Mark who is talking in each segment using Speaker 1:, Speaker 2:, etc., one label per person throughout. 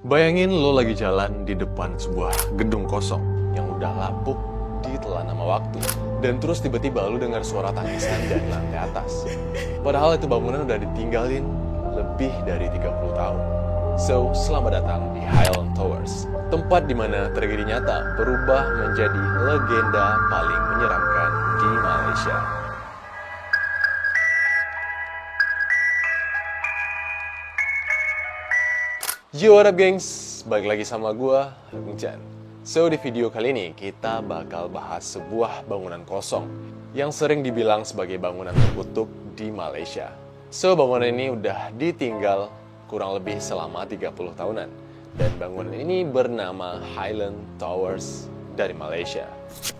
Speaker 1: Bayangin lo lagi jalan di depan sebuah gedung kosong yang udah lapuk ditelan sama waktu. Dan terus tiba-tiba lo dengar suara tangisan dari lantai atas. Padahal itu bangunan udah ditinggalin lebih dari 30 tahun. So, selamat datang di Highland Towers. Tempat di mana tragedi nyata berubah menjadi legenda paling menyeramkan di Malaysia. Yo, what up gengs? Balik lagi sama gue, Agung Chan. So, di video kali ini kita bakal bahas sebuah bangunan kosong yang sering dibilang sebagai bangunan terkutuk di Malaysia. So, bangunan ini udah ditinggal kurang lebih selama 30 tahunan. Dan bangunan ini bernama Highland Towers dari Malaysia.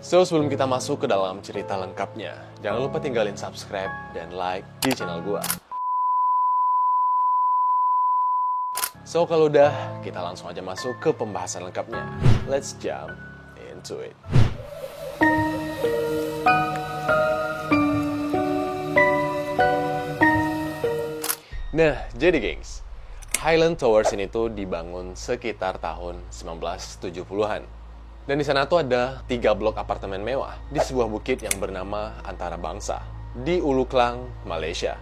Speaker 1: So, sebelum kita masuk ke dalam cerita lengkapnya, jangan lupa tinggalin subscribe dan like di channel gue. So, kalau udah, kita langsung aja masuk ke pembahasan lengkapnya. Let's jump into it. Nah, jadi gengs, Highland Towers ini tuh dibangun sekitar tahun 1970-an. Dan di sana tuh ada 3 blok apartemen mewah di sebuah bukit yang bernama Antarabangsa di Ulu Klang, Malaysia.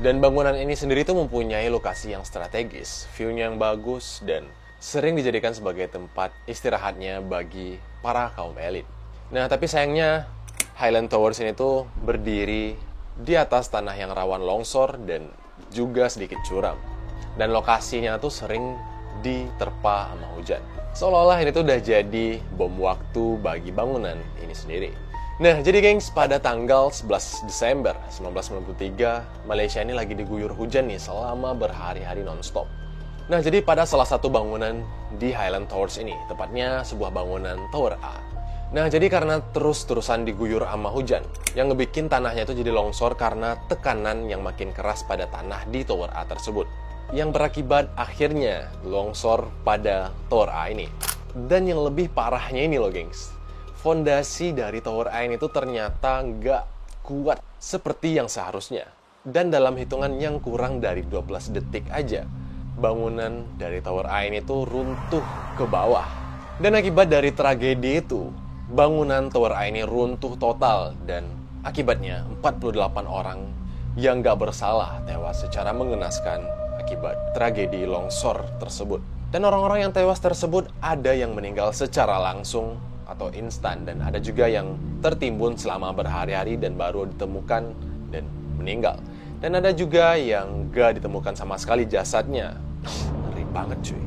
Speaker 1: Dan bangunan ini sendiri tuh mempunyai lokasi yang strategis, view-nya yang bagus, dan sering dijadikan sebagai tempat istirahatnya bagi para kaum elit. Nah, tapi sayangnya Highland Towers ini tuh berdiri di atas tanah yang rawan longsor dan juga sedikit curam. Dan lokasinya tuh sering diterpa sama hujan. Seolah-olah ini tuh udah jadi bom waktu bagi bangunan ini sendiri. Nah, jadi gengs, pada tanggal 11 Desember 1993, Malaysia ini lagi diguyur hujan nih selama berhari-hari nonstop. Nah, jadi pada salah satu bangunan di Highland Towers ini, tepatnya sebuah bangunan Tower A. Nah, jadi karena terus-terusan diguyur sama hujan, yang ngebikin tanahnya itu jadi longsor karena tekanan yang makin keras pada tanah di Tower A tersebut. Yang berakibat akhirnya longsor pada Tower A ini. Dan yang lebih parahnya ini loh gengs, fondasi dari Tower A ini tuh ternyata nggak kuat seperti yang seharusnya. Dan dalam hitungan yang kurang dari 12 detik aja, bangunan dari Tower A ini tuh runtuh ke bawah. Dan akibat dari tragedi itu, bangunan Tower A ini runtuh total. Dan akibatnya 48 orang yang nggak bersalah tewas secara mengenaskan akibat tragedi longsor tersebut. Dan orang-orang yang tewas tersebut ada yang meninggal secara langsung atau instan, dan ada juga yang tertimbun selama berhari-hari dan baru ditemukan dan meninggal. Dan ada juga yang gak ditemukan sama sekali jasadnya. Ngeri banget cuy.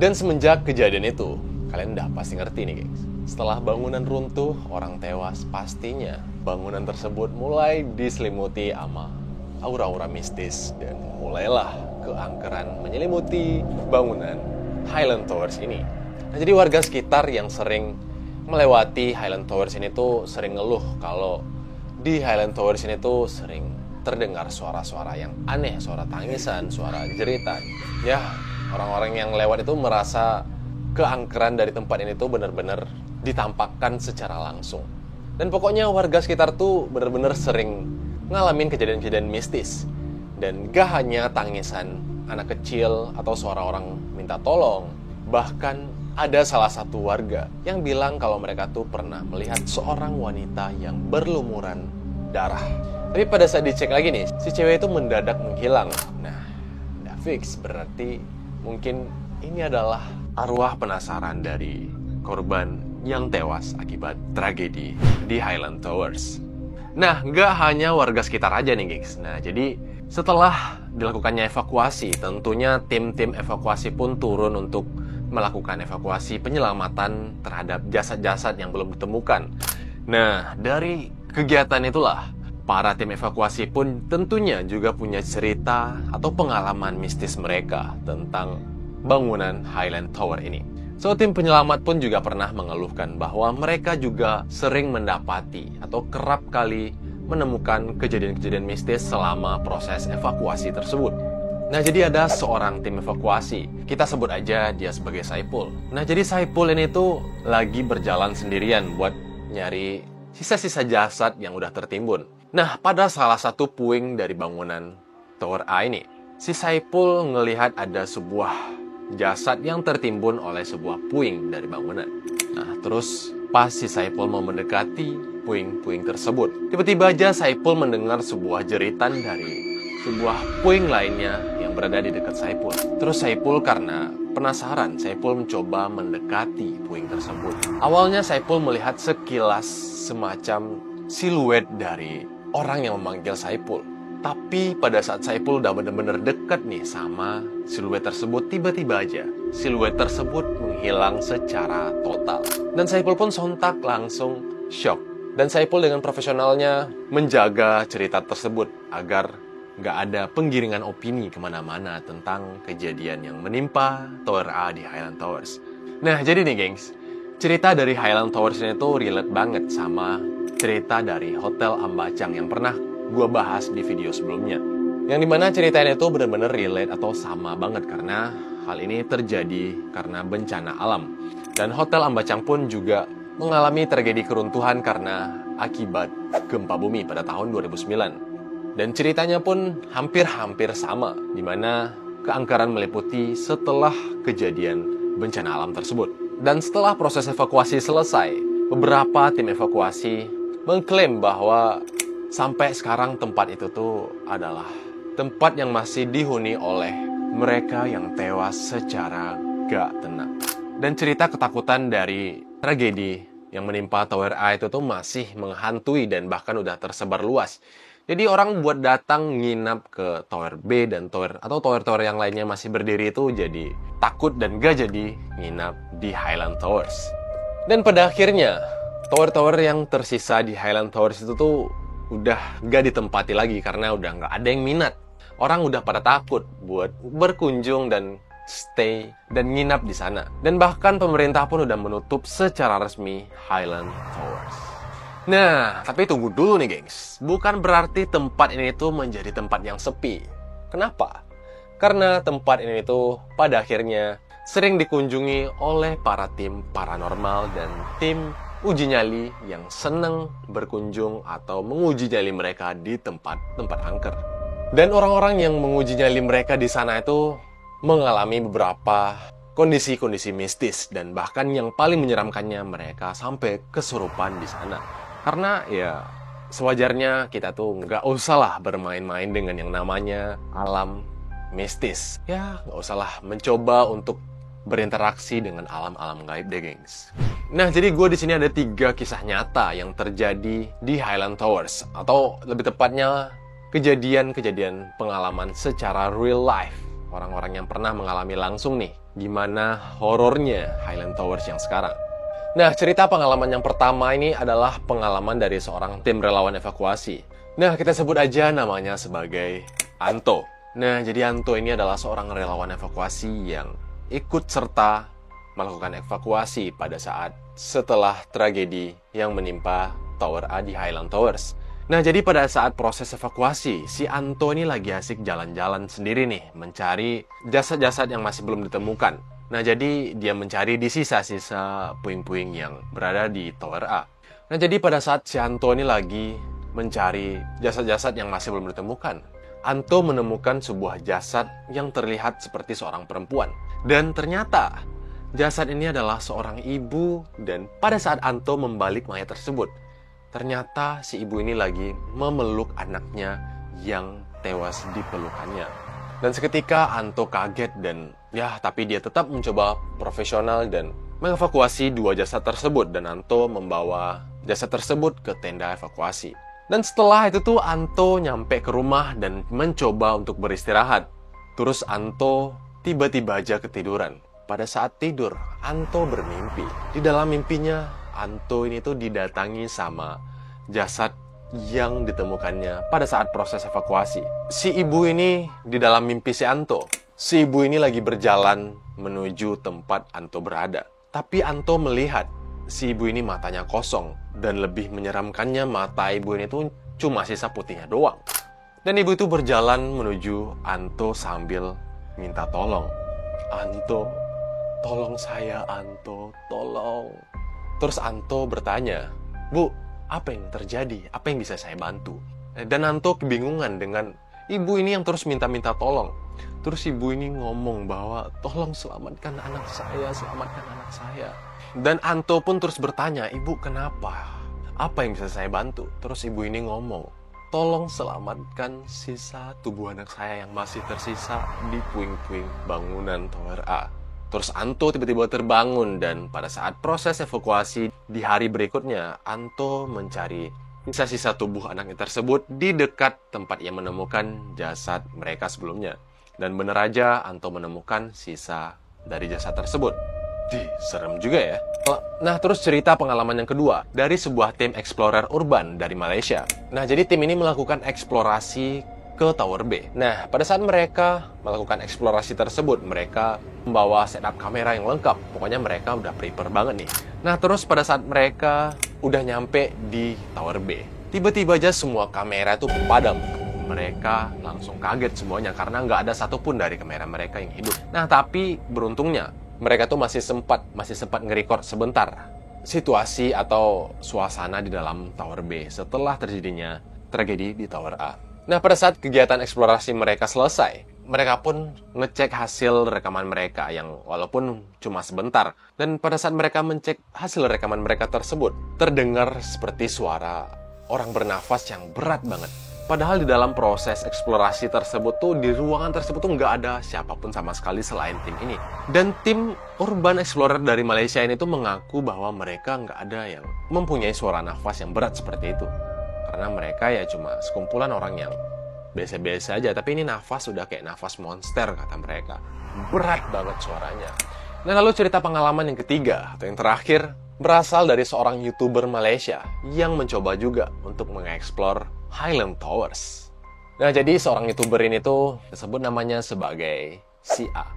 Speaker 1: Dan semenjak kejadian itu, kalian udah pasti ngerti nih gengs, setelah bangunan runtuh, orang tewas, pastinya bangunan tersebut mulai diselimuti sama aura-aura mistis. Dan mulailah keangkeran menyelimuti bangunan Highland Towers ini. Nah, jadi warga sekitar yang sering melewati Highland Towers ini tuh sering ngeluh kalau di Highland Towers ini tuh sering terdengar suara-suara yang aneh, suara tangisan, suara jeritan. Ya, orang-orang yang lewat itu merasa keangkeran dari tempat ini tuh benar-benar ditampakkan secara langsung. Dan pokoknya warga sekitar tuh benar-benar sering ngalamin kejadian-kejadian mistis. Dan gak hanya tangisan anak kecil atau suara orang minta tolong, bahkan ada salah satu warga yang bilang kalau mereka tuh pernah melihat seorang wanita yang berlumuran darah. Tapi pada saat dicek lagi nih, si cewek itu mendadak menghilang. Nah, udah fix, berarti mungkin ini adalah arwah penasaran dari korban yang tewas akibat tragedi di Highland Towers. Nah, nggak hanya warga sekitar aja nih gengs. Nah, jadi setelah dilakukannya evakuasi, tentunya tim-tim evakuasi pun turun untuk melakukan evakuasi penyelamatan terhadap jasad-jasad yang belum ditemukan. Nah, dari kegiatan itulah, para tim evakuasi pun tentunya juga punya cerita atau pengalaman mistis mereka tentang bangunan Highland Tower ini. So, tim penyelamat pun juga pernah mengeluhkan bahwa mereka juga sering mendapati atau kerap kali menemukan kejadian-kejadian mistis selama proses evakuasi tersebut. Nah, jadi ada seorang tim evakuasi. Kita sebut aja dia sebagai Saipul. Nah, jadi Saipul ini tuh lagi berjalan sendirian buat nyari sisa-sisa jasad yang udah tertimbun. Nah, pada salah satu puing dari bangunan Tower A ini, si Saipul ngelihat ada sebuah jasad yang tertimbun oleh sebuah puing dari bangunan. Nah, terus pas si Saipul mau mendekati puing-puing tersebut, tiba-tiba aja Saipul mendengar sebuah jeritan dari sebuah puing lainnya yang berada di dekat Saipul. Terus Saipul karena penasaran, Saipul mencoba mendekati puing tersebut. Awalnya Saipul melihat sekilas semacam siluet dari orang yang memanggil Saipul. Tapi pada saat Saipul udah benar-benar dekat nih sama siluet tersebut, tiba-tiba aja siluet tersebut menghilang secara total. Dan Saipul pun sontak langsung shock. Dan Saipul dengan profesionalnya menjaga cerita tersebut agar nggak ada penggiringan opini kemana-mana tentang kejadian yang menimpa Tower A di Highland Towers. Nah, jadi nih gengs, cerita dari Highland Towers ini tuh relate banget sama cerita dari Hotel Ambacang yang pernah gue bahas di video sebelumnya. Yang dimana ceritanya itu benar-benar relate atau sama banget karena hal ini terjadi karena bencana alam. Dan Hotel Ambacang pun juga mengalami tragedi keruntuhan karena akibat gempa bumi pada tahun 2009. Dan ceritanya pun hampir-hampir sama, di mana keangkeran meliputi setelah kejadian bencana alam tersebut. Dan setelah proses evakuasi selesai, beberapa tim evakuasi mengklaim bahwa sampai sekarang tempat itu tuh adalah tempat yang masih dihuni oleh mereka yang tewas secara gak tenang. Dan cerita ketakutan dari tragedi yang menimpa Tower A itu tuh masih menghantui dan bahkan udah tersebar luas. Jadi orang buat datang nginap ke Tower B dan tower-tower yang lainnya masih berdiri itu jadi takut dan gak jadi nginap di Highland Towers. Dan pada akhirnya tower-tower yang tersisa di Highland Towers itu tuh udah gak ditempati lagi karena udah gak ada yang minat. Orang udah pada takut buat berkunjung dan stay dan nginap di sana. Dan bahkan pemerintah pun udah menutup secara resmi Highland Towers. Nah, tapi tunggu dulu nih gengs. Bukan berarti tempat ini tuh menjadi tempat yang sepi. Kenapa? Karena tempat ini tuh pada akhirnya sering dikunjungi oleh para tim paranormal dan tim uji nyali yang seneng berkunjung atau menguji nyali mereka di tempat-tempat angker. Dan orang-orang yang menguji nyali mereka di sana itu mengalami beberapa kondisi-kondisi mistis dan bahkan yang paling menyeramkannya mereka sampai kesurupan di sana. Karena ya sewajarnya kita tuh nggak usah lah bermain-main dengan yang namanya alam mistis. Ya nggak usah lah mencoba untuk berinteraksi dengan alam-alam gaib deh gengs. Nah jadi gue di sini ada 3 kisah nyata yang terjadi di Highland Towers. Atau lebih tepatnya kejadian-kejadian pengalaman secara real life. Orang-orang yang pernah mengalami langsung nih gimana horornya Highland Towers yang sekarang. Nah, cerita pengalaman yang pertama ini adalah pengalaman dari seorang tim relawan evakuasi. Nah, kita sebut aja namanya sebagai Anto. Nah, jadi Anto ini adalah seorang relawan evakuasi yang ikut serta melakukan evakuasi pada saat setelah tragedi yang menimpa Tower A di Highland Towers. Nah, jadi pada saat proses evakuasi, si Anto ini lagi asik jalan-jalan sendiri nih, mencari jasad-jasad yang masih belum ditemukan. Nah, jadi dia mencari di sisa-sisa puing-puing yang berada di Tower A. Nah, jadi pada saat si Anto ini lagi mencari jasad-jasad yang masih belum ditemukan, Anto menemukan sebuah jasad yang terlihat seperti seorang perempuan. Dan ternyata, jasad ini adalah seorang ibu dan pada saat Anto membalik mayat tersebut, ternyata si ibu ini lagi memeluk anaknya yang tewas di pelukannya. Dan seketika Anto kaget dan tapi dia tetap mencoba profesional dan mengevakuasi 2 jasad tersebut. Dan Anto membawa jasad tersebut ke tenda evakuasi. Dan setelah itu tuh Anto nyampe ke rumah dan mencoba untuk beristirahat. Terus Anto tiba-tiba aja ketiduran. Pada saat tidur, Anto bermimpi. Di dalam mimpinya, Anto ini tuh didatangi sama jasad yang ditemukannya pada saat proses evakuasi. Si ibu ini di dalam mimpi si Anto. Si ibu ini lagi berjalan menuju tempat Anto berada. Tapi Anto melihat si ibu ini matanya kosong. Dan lebih menyeramkannya mata ibu ini tuh cuma sisa putihnya doang. Dan ibu itu berjalan menuju Anto sambil minta tolong. Anto, tolong saya Anto, tolong. Terus Anto bertanya, Bu, apa yang terjadi? Apa yang bisa saya bantu? Dan Anto kebingungan dengan ibu ini yang terus minta-minta tolong. Terus ibu ini ngomong bahwa tolong selamatkan anak saya, selamatkan anak saya. Dan Anto pun terus bertanya, ibu kenapa? Apa yang bisa saya bantu? Terus ibu ini ngomong, tolong selamatkan sisa tubuh anak saya yang masih tersisa di puing-puing bangunan Tower A. Terus Anto tiba-tiba terbangun dan pada saat proses evakuasi di hari berikutnya, Anto mencari sisa-sisa tubuh anaknya tersebut di dekat tempat ia menemukan jasad mereka sebelumnya. Dan bener aja Anto menemukan sisa dari jasad tersebut. Serem juga ya. Nah, terus cerita pengalaman yang kedua dari sebuah tim explorer urban dari Malaysia. Nah, jadi tim ini melakukan eksplorasi ke Tower B. Nah, pada saat mereka melakukan eksplorasi tersebut, mereka membawa setup kamera yang lengkap. Pokoknya mereka udah prepare banget nih. Nah, terus pada saat mereka udah nyampe di Tower B, tiba-tiba aja semua kamera itu padam. Mereka langsung kaget semuanya karena nggak ada satupun dari kamera mereka yang hidup. Nah, tapi beruntungnya mereka tuh masih sempat nge-record sebentar situasi atau suasana di dalam Tower B setelah terjadinya tragedi di Tower A. Nah, pada saat kegiatan eksplorasi mereka selesai, mereka pun ngecek hasil rekaman mereka yang walaupun cuma sebentar. Dan pada saat mereka mencek hasil rekaman mereka tersebut, terdengar seperti suara orang bernafas yang berat banget. Padahal di dalam proses eksplorasi tersebut tuh, di ruangan tersebut tuh nggak ada siapapun sama sekali selain tim ini. Dan tim Urban Explorer dari Malaysia ini tuh mengaku bahwa mereka nggak ada yang mempunyai suara nafas yang berat seperti itu. Karena mereka ya cuma sekumpulan orang yang biasa-biasa aja. Tapi ini nafas udah kayak nafas monster kata mereka. Berat banget suaranya. Nah, lalu cerita pengalaman yang ketiga atau yang terakhir berasal dari seorang YouTuber Malaysia yang mencoba juga untuk mengeksplor Highland Towers. Nah, jadi seorang YouTuber ini tuh disebut namanya sebagai si A.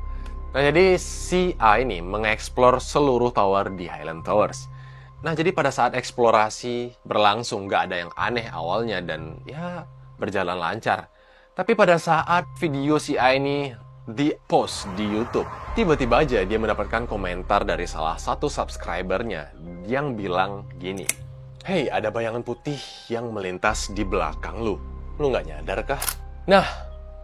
Speaker 1: Nah, jadi si A ini mengeksplor seluruh tower di Highland Towers. Nah, jadi pada saat eksplorasi berlangsung gak ada yang aneh awalnya dan ya berjalan lancar. Tapi pada saat video si A ini di-post di YouTube, tiba-tiba aja dia mendapatkan komentar dari salah satu subscribernya yang bilang gini, "Hey, ada bayangan putih yang melintas di belakang lu. Lu nggak nyadar kah?" Nah,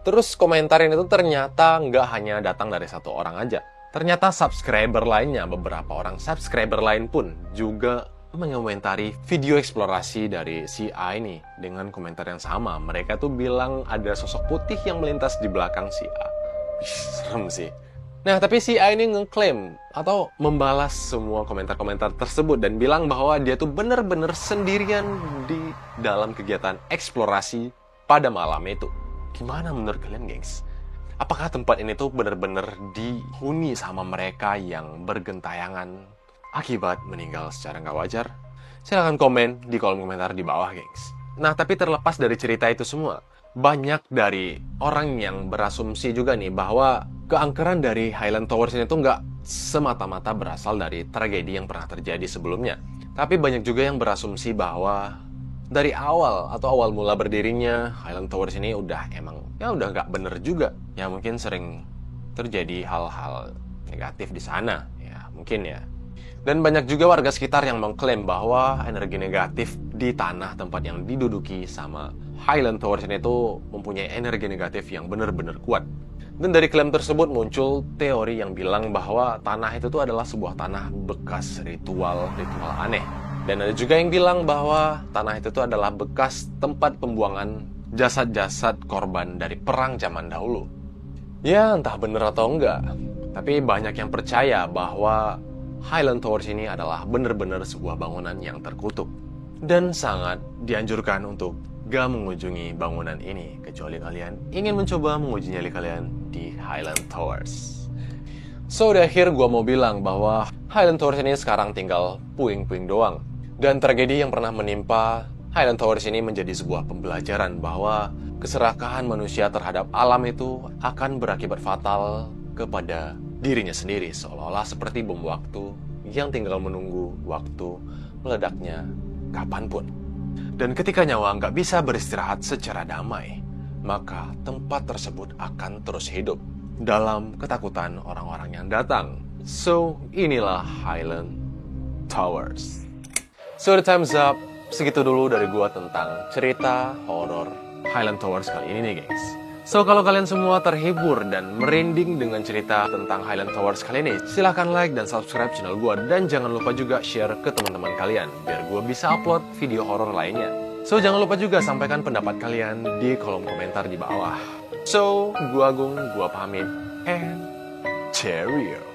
Speaker 1: terus komentar ini tuh ternyata nggak hanya datang dari satu orang aja. Ternyata subscriber lainnya, beberapa orang subscriber lain pun juga mengomentari video eksplorasi dari si A ini dengan komentar yang sama. Mereka tuh bilang ada sosok putih yang melintas di belakang si A. Serem sih. Nah, tapi si A ini ngeklaim atau membalas semua komentar-komentar tersebut dan bilang bahwa dia tuh bener-bener sendirian di dalam kegiatan eksplorasi pada malam itu. Gimana menurut kalian, gengs? Apakah tempat ini tuh bener-bener dihuni sama mereka yang bergentayangan akibat meninggal secara nggak wajar? Silahkan komen di kolom komentar di bawah, gengs. Nah, tapi terlepas dari cerita itu semua, banyak dari orang yang berasumsi juga nih bahwa keangkeran dari Highland Towers ini tuh nggak semata-mata berasal dari tragedi yang pernah terjadi sebelumnya. Tapi banyak juga yang berasumsi bahwa dari awal atau awal mula berdirinya Highland Towers ini udah nggak bener juga. Ya mungkin sering terjadi hal-hal negatif di sana. Ya mungkin ya. Dan banyak juga warga sekitar yang mengklaim bahwa energi negatif di tanah tempat yang diduduki sama Highland Towers ini tuh mempunyai energi negatif yang benar-benar kuat. Dan dari klaim tersebut muncul teori yang bilang bahwa tanah itu tuh adalah sebuah tanah bekas ritual aneh. Dan ada juga yang bilang bahwa tanah itu tuh adalah bekas tempat pembuangan jasad-jasad korban dari perang zaman dahulu. Ya entah bener atau enggak, tapi banyak yang percaya bahwa Highland Towers ini adalah benar-benar sebuah bangunan yang terkutuk. Dan sangat dianjurkan untuk gak mengunjungi bangunan ini kecuali kalian ingin mencoba menguji nyali kalian di Highland Towers. So, di akhir gue mau bilang bahwa Highland Towers ini sekarang tinggal puing-puing doang. Dan tragedi yang pernah menimpa Highland Towers ini menjadi sebuah pembelajaran bahwa keserakahan manusia terhadap alam itu akan berakibat fatal kepada dirinya sendiri, seolah-olah seperti bom waktu yang tinggal menunggu waktu meledaknya kapanpun. Dan ketika nyawa nggak bisa beristirahat secara damai, maka tempat tersebut akan terus hidup dalam ketakutan orang-orang yang datang. So, inilah Highland Towers. So, the time's up. Segitu dulu dari gua tentang cerita horor Highland Towers kali ini nih, guys. So, kalau kalian semua terhibur dan merinding dengan cerita tentang Highland Towers kali ini, silahkan like dan subscribe channel gue. Dan jangan lupa juga share ke teman-teman kalian, biar gue bisa upload video horor lainnya. So, jangan lupa juga sampaikan pendapat kalian di kolom komentar di bawah. So, gue Agung, gue pamit, and cheerio.